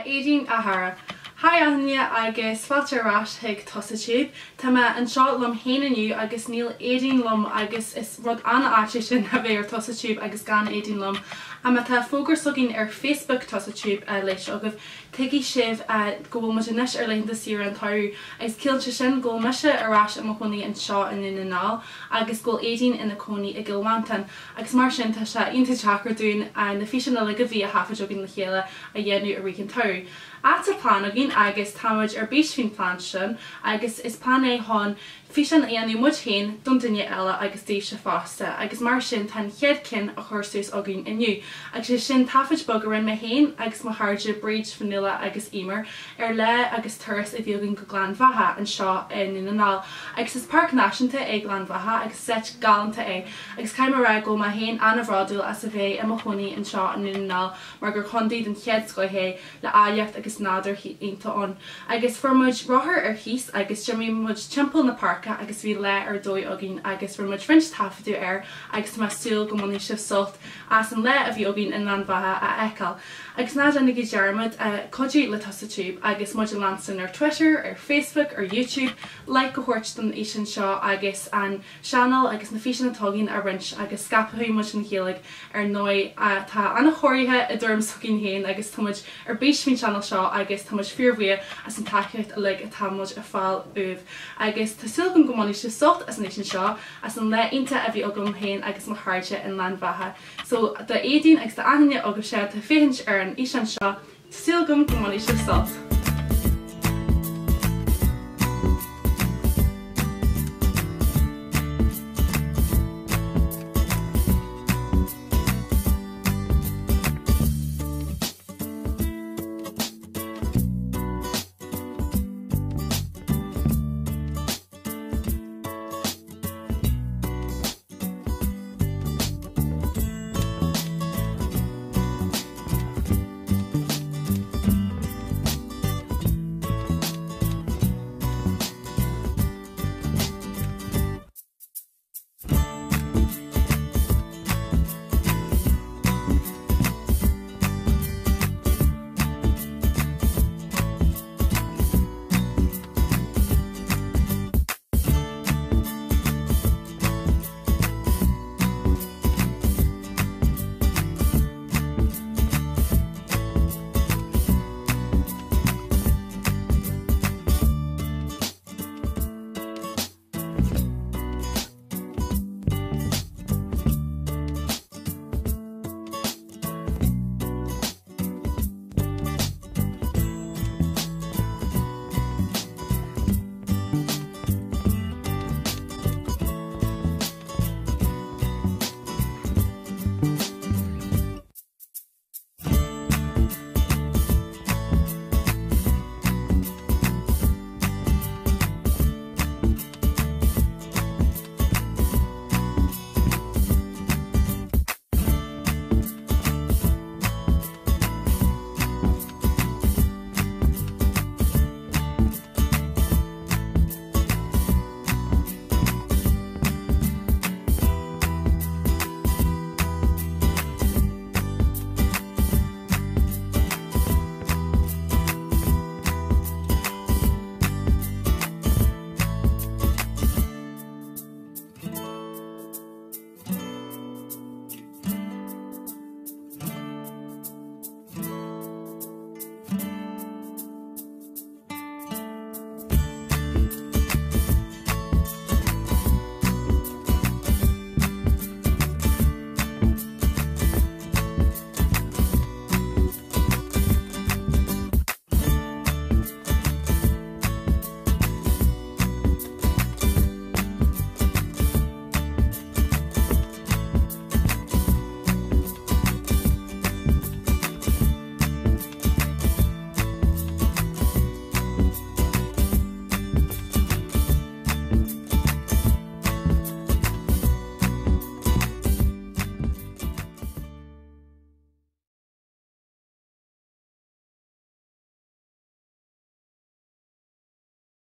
Éadaoin ahara. Hi Anya agus fáilte arás hiag Tusa tube. Tá an seo lom héananiu agus níl Éadaoin lom agus is rud anna áite sin a bheith ar Tusa tube agus gan Éadaoin lom. Tá fógur sogin ar Facebook Tusa tube leis agah tuigi sibh go mu inis ar leanta siar an tairú agus cilte sin go meise arás am chonaí an seo in nGall agus go Éadaoin ina coní I Gleann agus mar sin tá se ionta teachar dún na físeán le go bhí a hafa jogin le chéile a dhéanú a rican tairú. At plan agin agus táid ar béis fin plan sin agus is plan é hon físeán aonú muid hain don duine eile agus dé se fásta agus mar sin tan chead cin a chuirús agin inniu agus sin tafid bog rin me hain agus mo háide breid Míle agus Eimear ar le agus Turas I bhíogin go Gleann Bheatha an seo in nGall agus is park náisiúnta ag Gleann Bheatha agus set galanta é agus caimara go ma hain anmhrádúil as a bheith am chonaí an seo in nGall mar gur chundaí den chead scoithé le áileacht agus nádar ionta an agus formuid rothair ar híos agus Jimmy muid timpeall na parca agus bhí le ar dói agin agus formuid French tafaidú air agus má súil go mnaí sibh sult as an le a bhí agin in Gleann Bheatha a eiceáil. Agus ná anna go dearmid codú le Tusa tube agus muid lansan ar Twitter, ar Facebook, ar YouTube, like go thuirt don éisian seo agus an channel agus na físeán atágin a rins agus scapathú muid an chéalaigh ar nói tá anna choirthe I dúirm sogin héin agus támuid ar béis fin channel seo agus támuid fearmhia as an takeocht a le a támuid a fáil uamh. Agus tá silgan go mnaí sibh sult as an éisian seo as an le ionta a bhí agam héin agus mo háirte in Gleann Bheatha. So the Éadaoin agus the Anya agus sé tá féhint ar an éisian seo silgum go mnaí sibh sult.